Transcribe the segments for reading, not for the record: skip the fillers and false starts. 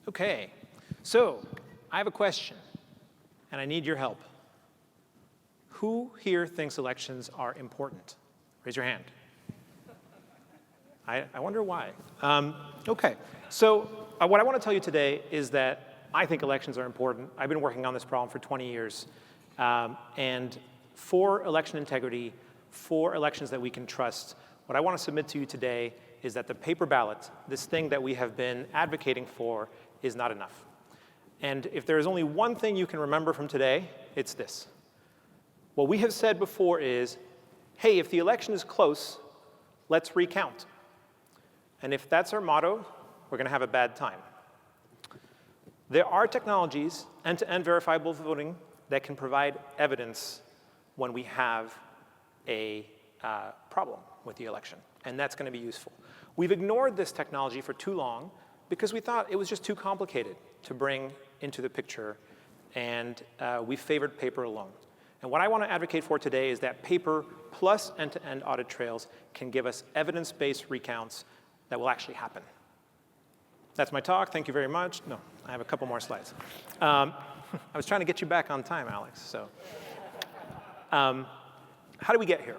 OK, so I have a question, and I need your help. Who here thinks elections are important? Raise your hand. I wonder why. OK, so what I want to tell you today is that I think elections are important. I've been working on this problem for 20 years. And for election integrity, for elections that we can trust, what I want to submit to you today is that the paper ballot, this thing that we have been advocating for, is not enough. And if there is only one thing you can remember from today, it's this. What we have said before is, hey, if the election is close, let's recount. And if that's our motto, we're going to have a bad time. There are technologies, end-to-end verifiable voting, that can provide evidence when we have a problem with the election. And that's going to be useful. We've ignored this technology for too long because we thought it was just too complicated to bring into the picture. And we favored paper alone. And what I want to advocate for today is that paper plus end-to-end audit trails can give us evidence-based recounts that will actually happen. That's my talk. Thank you very much. No, I have a couple more slides. I was trying to get you back on time, Alex. So, how do we get here?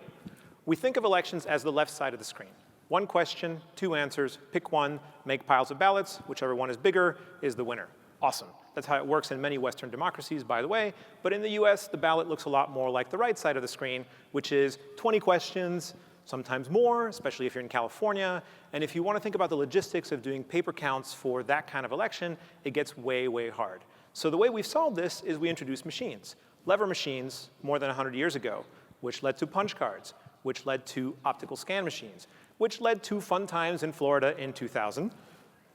We think of elections as the left side of the screen. One question, two answers, pick one, make piles of ballots. Whichever one is bigger is the winner. Awesome. That's how it works in many Western democracies, by the way. But in the US, the ballot looks a lot more like the right side of the screen, which is 20 questions, sometimes more, especially if you're in California. And if you want to think about the logistics of doing paper counts for that kind of election, it gets way, way hard. So the way we've solved this is we introduced machines. Lever machines more than 100 years ago, which led to punch cards, which led to optical scan machines, which led to fun times in Florida in 2000.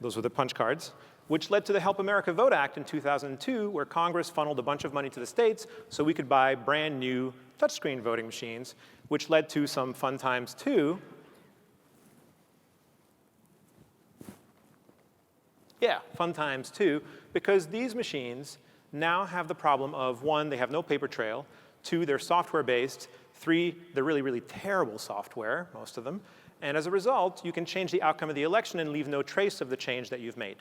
Those were the punch cards. Which led to the Help America Vote Act in 2002, where Congress funneled a bunch of money to the states so we could buy brand new touchscreen voting machines, which led to some fun times too. Yeah, fun times too, because these machines now have the problem of, one, they have no paper trail, two, they're software-based, three, they're really, really terrible software, most of them, and as a result, you can change the outcome of the election and leave no trace of the change that you've made.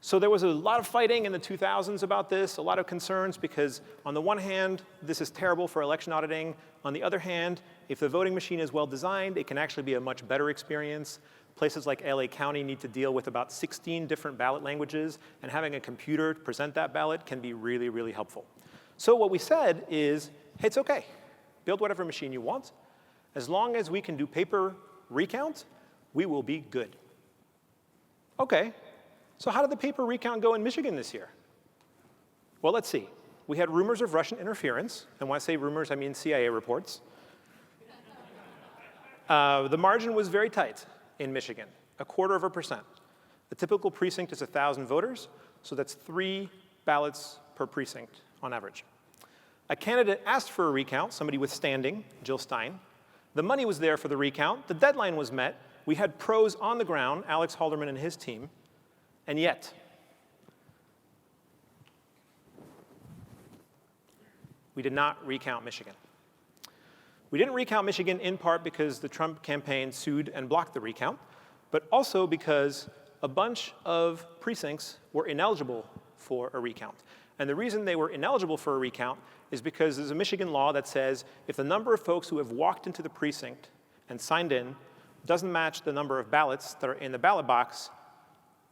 So there was a lot of fighting in the 2000s about this, a lot of concerns, because on the one hand, this is terrible for election auditing. On the other hand, if the voting machine is well designed, it can actually be a much better experience. Places like LA County need to deal with about 16 different ballot languages, and having a computer present that ballot can be really, really helpful. So what we said is, hey, it's OK. Build whatever machine you want. As long as we can do paper recount, we will be good. OK. So how did the paper recount go in Michigan this year? Well, let's see. We had rumors of Russian interference. And when I say rumors, I mean CIA reports. The margin was very tight in Michigan, 0.25%. The typical precinct is 1,000 voters, so that's 3 ballots per precinct on average. A candidate asked for a recount, somebody with standing, Jill Stein. The money was there for the recount. The deadline was met. We had pros on the ground, Alex Halderman and his team. And yet, we did not recount Michigan. We didn't recount Michigan in part because the Trump campaign sued and blocked the recount, but also because a bunch of precincts were ineligible for a recount. And the reason they were ineligible for a recount is because there's a Michigan law that says if the number of folks who have walked into the precinct and signed in doesn't match the number of ballots that are in the ballot box,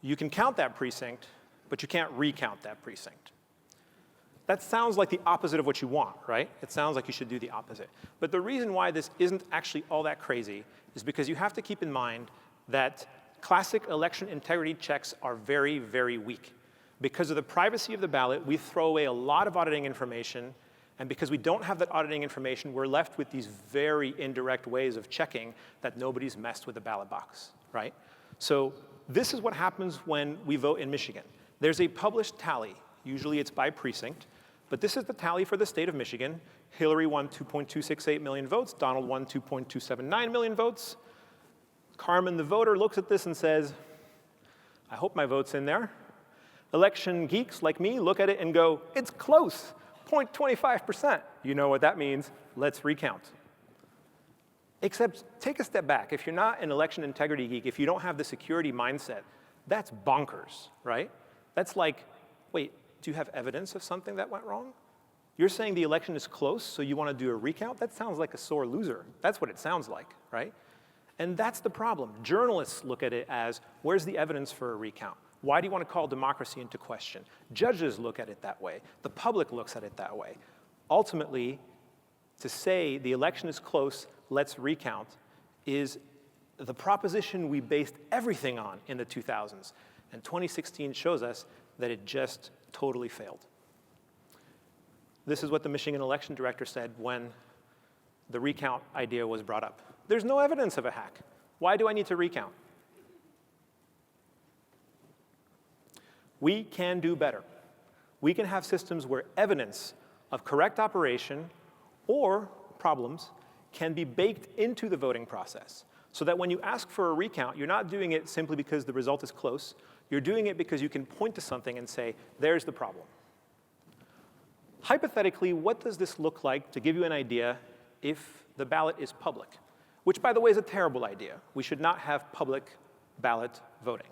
you can count that precinct, but you can't recount that precinct. That sounds like the opposite of what you want, right? It sounds like you should do the opposite. But the reason why this isn't actually all that crazy is because you have to keep in mind that classic election integrity checks are very, very weak. Because of the privacy of the ballot, we throw away a lot of auditing information. And because we don't have that auditing information, we're left with these very indirect ways of checking that nobody's messed with the ballot box, right? So this is what happens when we vote in Michigan. There's a published tally. Usually it's by precinct. But this is the tally for the state of Michigan. Hillary won 2.268 million votes. Donald won 2.279 million votes. Carmen, the voter, looks at this and says, I hope my vote's in there. Election geeks like me look at it and go, it's close, 0.25%. You know what that means. Let's recount. Except take a step back. If you're not an election integrity geek, if you don't have the security mindset, That's bonkers, right? That's like, wait, do you have evidence of something that went wrong? You're saying the election is close, so you want to do a recount? That sounds like a sore loser. That's what it sounds like, right? And that's the problem. Journalists look at it as, where's the evidence for a recount? Why do you want to call democracy into question? Judges look at it that way. The public looks at it that way. Ultimately, to say the election is close, let's recount, is the proposition we based everything on in the 2000s. And 2016 shows us that it just totally failed. This is what the Michigan election director said when the recount idea was brought up. There's no evidence of a hack. Why do I need to recount? We can do better. We can have systems where evidence of correct operation or problems can be baked into the voting process, so that when you ask for a recount, you're not doing it simply because the result is close. You're doing it because you can point to something and say, there's the problem. Hypothetically, what does this look like, to give you an idea, if the ballot is public? Which, by the way, is a terrible idea. We should not have public ballot voting.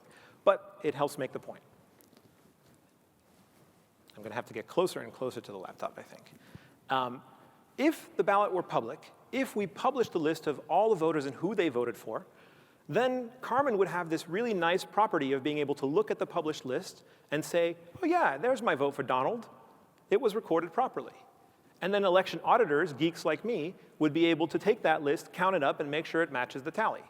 But it helps make the point. I'm going to have to get closer and closer to the laptop, I think. If the ballot were public, if we published the list of all the voters and who they voted for, then Carmen would have this really nice property of being able to look at the published list and say, oh yeah, there's my vote for Donald. It was recorded properly. And then election auditors, geeks like me, would be able to take that list, count it up, and make sure it matches the tally.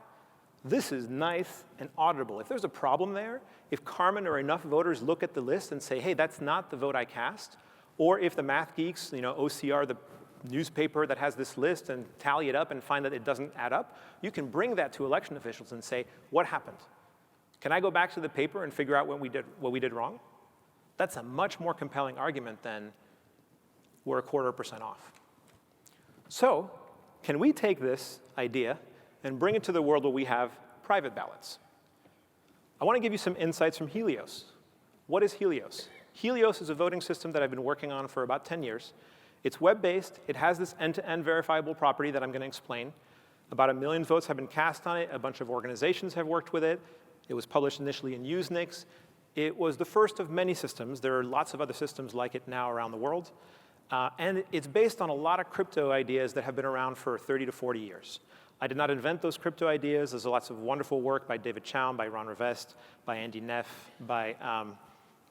This is nice and auditable. If there's a problem there, if Carmen or enough voters look at the list and say, hey, that's not the vote I cast, or if the math geeks, OCR, the newspaper that has this list, and tally it up and find that it doesn't add up, you can bring that to election officials and say, what happened? Can I go back to the paper and figure out what we did wrong? That's a much more compelling argument than we're 0.25% off. So can we take this idea and bring it to the world where we have private ballots? I want to give you some insights from Helios. What is Helios? Helios is a voting system that I've been working on for about 10 years. It's web-based. It has this end-to-end verifiable property that I'm going to explain. About 1 million votes have been cast on it. A bunch of organizations have worked with it. It was published initially in USENIX. It was the first of many systems. There are lots of other systems like it now around the world. And it's based on a lot of crypto ideas that have been around for 30 to 40 years. I did not invent those crypto ideas. There's lots of wonderful work by David Chown, by Ron Rivest, by Andy Neff, by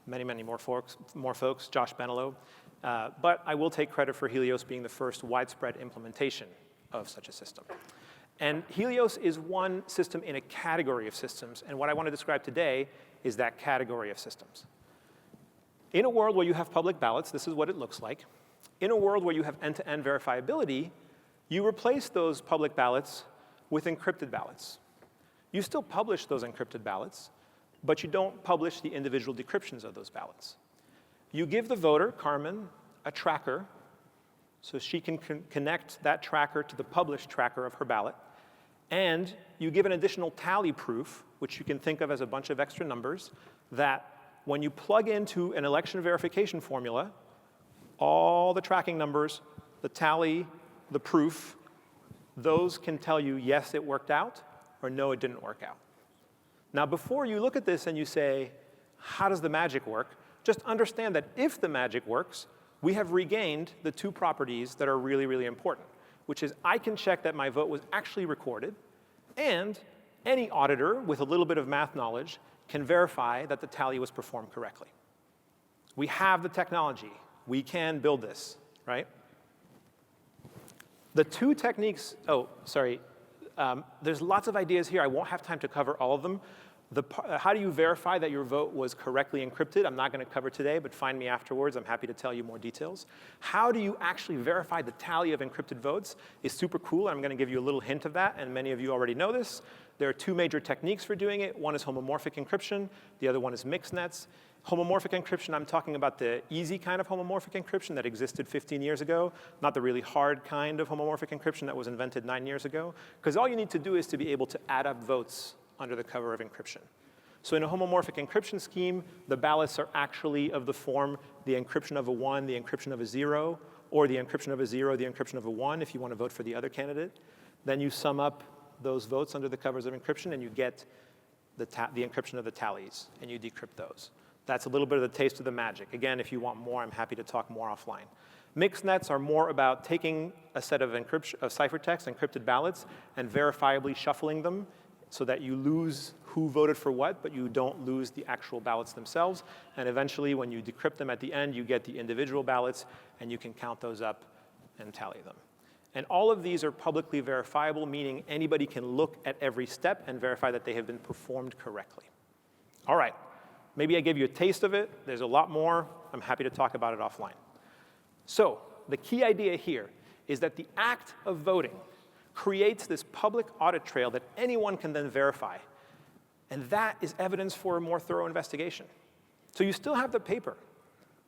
many, many more folks, Josh Benelo. But I will take credit for Helios being the first widespread implementation of such a system. And Helios is one system in a category of systems. And what I want to describe today is that category of systems. In a world where you have public ballots, this is what it looks like. In a world where you have end-to-end verifiability, you replace those public ballots with encrypted ballots. You still publish those encrypted ballots, but you don't publish the individual decryptions of those ballots. You give the voter, Carmen, a tracker so she can connect that tracker to the published tracker of her ballot. And you give an additional tally proof, which you can think of as a bunch of extra numbers, that when you plug into an election verification formula, all the tracking numbers, the tally, the proof, those can tell you, yes, it worked out, or no, it didn't work out. Now, before you look at this and you say, how does the magic work? Just understand that if the magic works, we have regained the two properties that are really, really important, which is I can check that my vote was actually recorded, and any auditor with a little bit of math knowledge can verify that the tally was performed correctly. We have the technology. We can build this, right? The two techniques, there's lots of ideas here. I won't have time to cover all of them. How do you verify that your vote was correctly encrypted? I'm not going to cover today, but find me afterwards. I'm happy to tell you more details. How do you actually verify the tally of encrypted votes is super cool. I'm going to give you a little hint of that, and many of you already know this. There are two major techniques for doing it. One is homomorphic encryption. The other one is mixed nets. Homomorphic encryption, I'm talking about the easy kind of homomorphic encryption that existed 15 years ago, not the really hard kind of homomorphic encryption that was invented 9 years ago. Because all you need to do is to be able to add up votes under the cover of encryption. So in a homomorphic encryption scheme, the ballots are actually of the form the encryption of a 1, the encryption of a 0, or the encryption of a 0, the encryption of a 1 if you want to vote for the other candidate. Then you sum up those votes under the covers of encryption, and you get the encryption of the tallies, and you decrypt those. That's a little bit of the taste of the magic. Again, if you want more, I'm happy to talk more offline. Mixed nets are more about taking a set of ciphertext, encrypted ballots, and verifiably shuffling them so that you lose who voted for what, but you don't lose the actual ballots themselves. And eventually, when you decrypt them at the end, you get the individual ballots, and you can count those up and tally them. And all of these are publicly verifiable, meaning anybody can look at every step and verify that they have been performed correctly. All right, maybe I gave you a taste of it. There's a lot more. I'm happy to talk about it offline. So the key idea here is that the act of voting creates this public audit trail that anyone can then verify. And that is evidence for a more thorough investigation. So you still have the paper.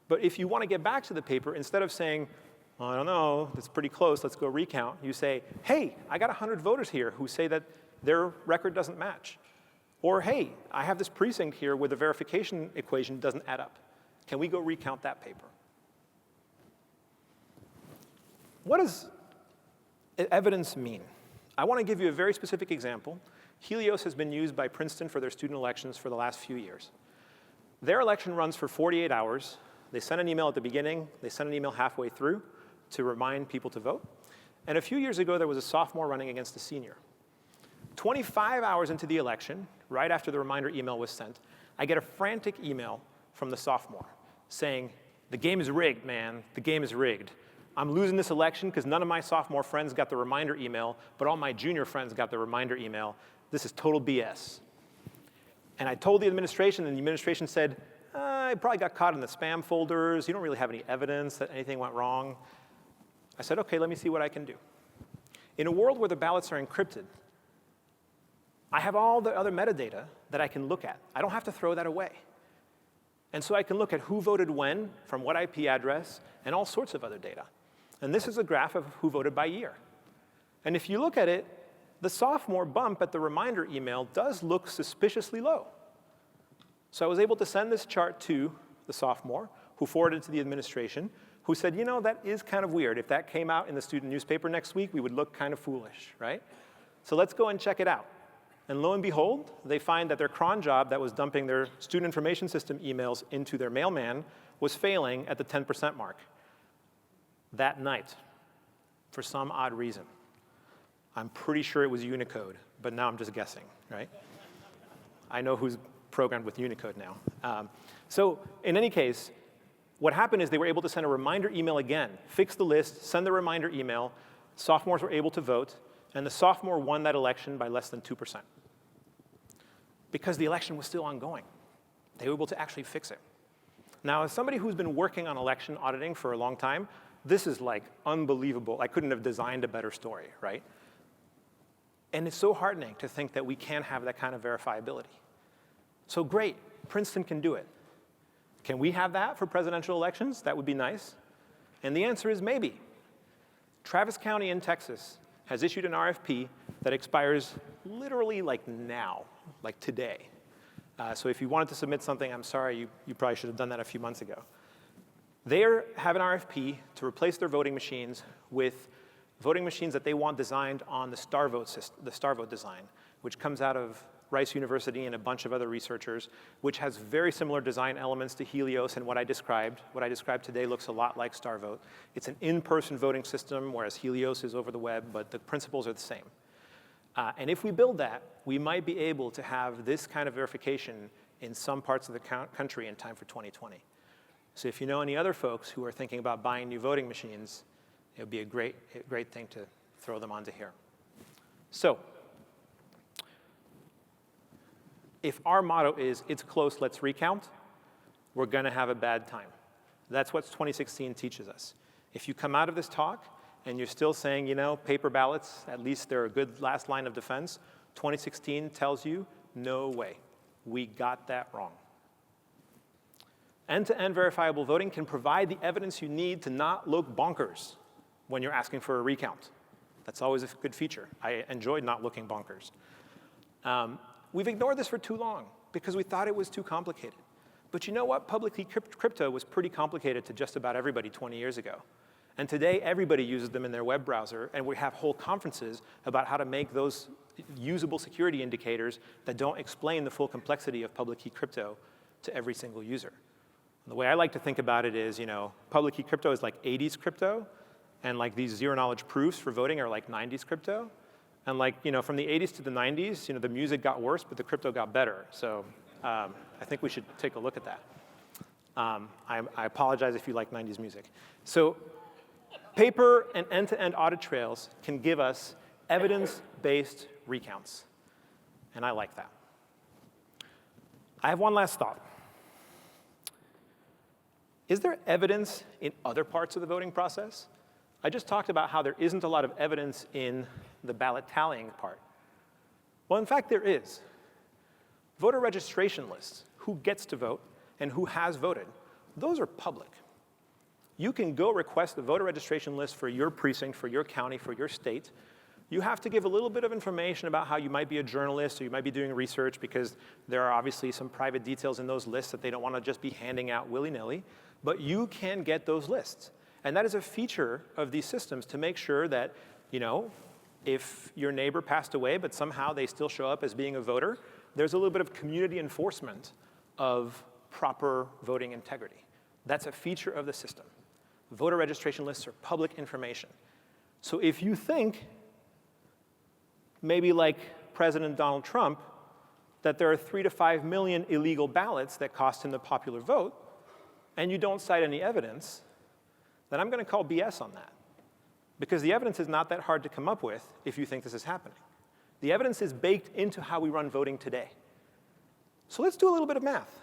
But if you want to get back to the paper, instead of saying, I don't know, it's pretty close, let's go recount, you say, hey, I got 100 voters here who say that their record doesn't match. Or, hey, I have this precinct here where the verification equation doesn't add up. Can we go recount that paper? What does evidence mean? I want to give you a very specific example. Helios has been used by Princeton for their student elections for the last few years. Their election runs for 48 hours. They send an email at the beginning. They send an email halfway through to remind people to vote. And a few years ago, there was a sophomore running against a senior. 25 hours into the election, right after the reminder email was sent, I get a frantic email from the sophomore saying, the game is rigged, man. The game is rigged. I'm losing this election because none of my sophomore friends got the reminder email, but all my junior friends got the reminder email. This is total BS. And I told the administration, and the administration said, I probably got caught in the spam folders. You don't really have any evidence that anything went wrong. I said, OK, let me see what I can do. In a world where the ballots are encrypted, I have all the other metadata that I can look at. I don't have to throw that away. And so I can look at who voted when, from what IP address, and all sorts of other data. And this is a graph of who voted by year. And if you look at it, the sophomore bump at the reminder email does look suspiciously low. So I was able to send this chart to the sophomore, who forwarded it to the administration, who said, you know, that is kind of weird. If that came out in the student newspaper next week, we would look kind of foolish, right? So let's go and check it out. And lo and behold, they find that their cron job that was dumping their student information system emails into their mailman was failing at the 10% mark that night for some odd reason. I'm pretty sure it was Unicode, but now I'm just guessing, right? I know who's programmed with Unicode now. So in any case, what happened is they were able to send a reminder email again, fix the list, send the reminder email. Sophomores were able to vote, and the sophomore won that election by less than 2%. Because the election was still ongoing. They were able to actually fix it. Now, as somebody who's been working on election auditing for a long time, this is like unbelievable. I couldn't have designed a better story, right? And it's so heartening to think that we can have that kind of verifiability. So great, Princeton can do it. Can we have that for presidential elections? That would be nice. And the answer is maybe. Travis County in Texas has issued an RFP that expires literally like now, like today. So if you wanted to submit something, I'm sorry, you probably should have done that a few months ago. They have an RFP to replace their voting machines with voting machines that they want designed on the star vote design, which comes out of Rice University and a bunch of other researchers, which has very similar design elements to Helios and what I described. What I described today looks a lot like star vote. It's an in-person voting system, whereas Helios is over the web, but the principles are the same. And if we build that, we might be able to have this kind of verification in some parts of the country in time for 2020. So if you know any other folks who are thinking about buying new voting machines, it would be a great thing to throw them onto here. So if our motto is, it's close, let's recount, we're going to have a bad time. That's what 2016 teaches us. If you come out of this talk and you're still saying, you know, paper ballots, at least they're a good last line of defense, 2016 tells you, no way. We got that wrong. End-to-end verifiable voting can provide the evidence you need to not look bonkers when you're asking for a recount. That's always a good feature. I enjoyed not looking bonkers. We've ignored this for too long because we thought it was too complicated. But you know what? Public key crypto was pretty complicated to just about everybody 20 years ago. And today, everybody uses them in their web browser, and we have whole conferences about how to make those usable security indicators that don't explain the full complexity of public key crypto to every single user. And the way I like to think about it is, public key crypto is like 80s crypto, and like these zero-knowledge proofs for voting are like 90s crypto. And like, from the 80s to the 90s, the music got worse, but the crypto got better. So I think we should take a look at that. I apologize if you like 90s music. So paper and end-to-end audit trails can give us evidence-based recounts. And I like that. I have one last thought. Is there evidence in other parts of the voting process? I just talked about how there isn't a lot of evidence in the ballot tallying part. Well, in fact, there is. Voter registration lists, who gets to vote and who has voted, those are public. You can go request the voter registration list for your precinct, for your county, for your state. You have to give a little bit of information about how you might be a journalist or you might be doing research, because there are obviously some private details in those lists that they don't want to just be handing out willy-nilly. But you can get those lists. And that is a feature of these systems to make sure that, if your neighbor passed away, but somehow they still show up as being a voter, there's a little bit of community enforcement of proper voting integrity. That's a feature of the system. Voter registration lists are public information. So if you think, maybe like President Donald Trump, that there are 3 to 5 million illegal ballots that cost him the popular vote, and you don't cite any evidence, then I'm going to call BS on that. Because the evidence is not that hard to come up with if you think this is happening. The evidence is baked into how we run voting today. So let's do a little bit of math.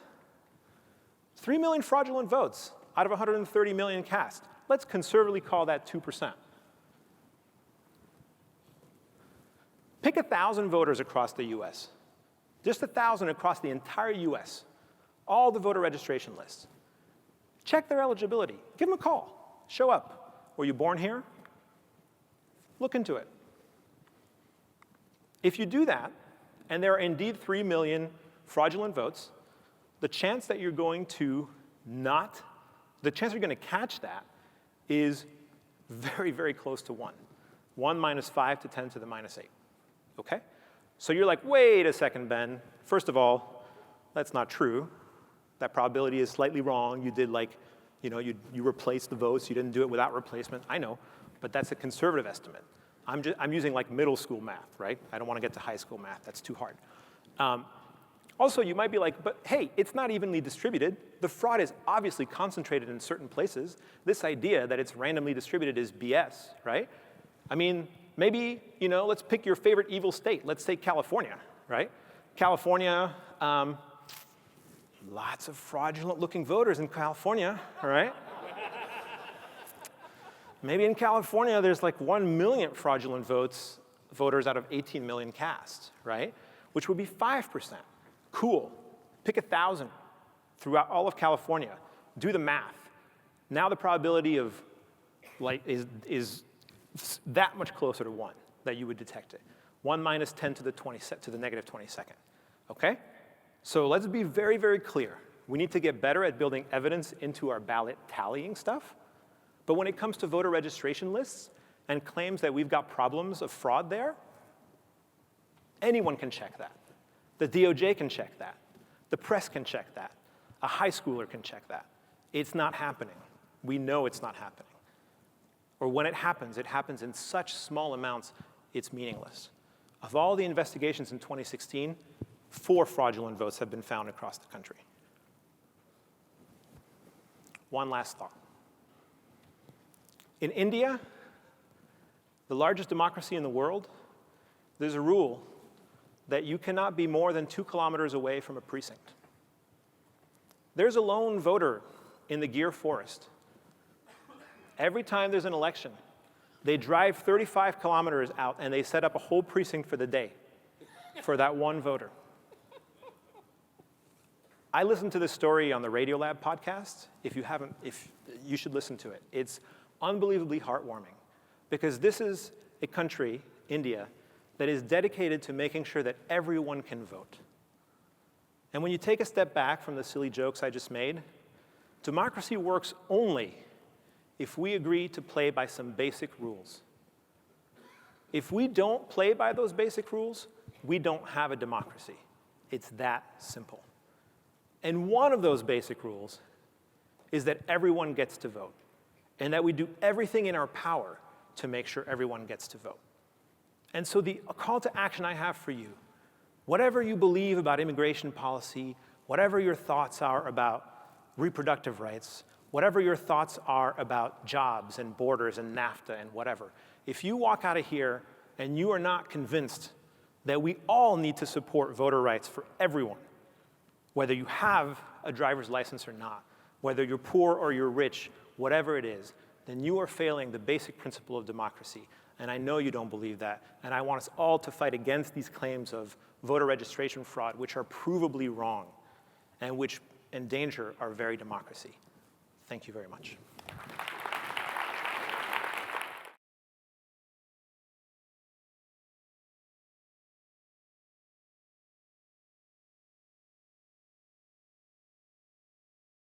3 million fraudulent votes out of 130 million cast. Let's conservatively call that 2%. Pick 1,000 voters across the US. Just 1,000 across the entire US. All the voter registration lists. Check their eligibility. Give them a call. Show up. Were you born here? Look into it. If you do that, and there are indeed 3 million fraudulent votes, the chance that you're going to catch that is very, very close to 1. 1 minus 5 to 10 to the minus 8. Okay? So you're like, wait a second, Ben. First of all, that's not true. That probability is slightly wrong. You did you replaced the votes. You didn't do it without replacement. I know, but that's a conservative estimate. I'm using like middle school math, right? I don't want to get to high school math. That's too hard. Also, you might be like, but hey, it's not evenly distributed. The fraud is obviously concentrated in certain places. This idea that it's randomly distributed is BS, right? I mean, maybe, let's pick your favorite evil state. Let's say California, right? California, lots of fraudulent-looking voters in California, all right? Maybe in California, there's like 1 million fraudulent voters out of 18 million cast, right? Which would be 5%. Cool. Pick 1,000 throughout all of California. Do the math. Now the probability of is that much closer to 1 that you would detect it. 1 minus 10 to the negative 22nd. Okay? So let's be very, very clear. We need to get better at building evidence into our ballot tallying stuff. But when it comes to voter registration lists and claims that we've got problems of fraud there, anyone can check that. The DOJ can check that. The press can check that. A high schooler can check that. It's not happening. We know it's not happening. Or when it happens in such small amounts, it's meaningless. Of all the investigations in 2016, 4 fraudulent votes have been found across the country. One last thought. In India, the largest democracy in the world, there's a rule that you cannot be more than 2 kilometers away from a precinct. There's a lone voter in the Gir forest. Every time there's an election, they drive 35 kilometers out and they set up a whole precinct for the day for that one voter. I listened to this story on the Radiolab podcast. If you should listen to it. It's unbelievably heartwarming because this is a country, India, that is dedicated to making sure that everyone can vote. And when you take a step back from the silly jokes I just made, democracy works only if we agree to play by some basic rules. If we don't play by those basic rules, we don't have a democracy. It's that simple. And one of those basic rules is that everyone gets to vote, and that we do everything in our power to make sure everyone gets to vote. And so the call to action I have for you, whatever you believe about immigration policy, whatever your thoughts are about reproductive rights, whatever your thoughts are about jobs and borders and NAFTA and whatever, if you walk out of here and you are not convinced that we all need to support voter rights for everyone, whether you have a driver's license or not, whether you're poor or you're rich, whatever it is, then you are failing the basic principle of democracy. And I know you don't believe that. And I want us all to fight against these claims of voter registration fraud, which are provably wrong and which endanger our very democracy. Thank you very much.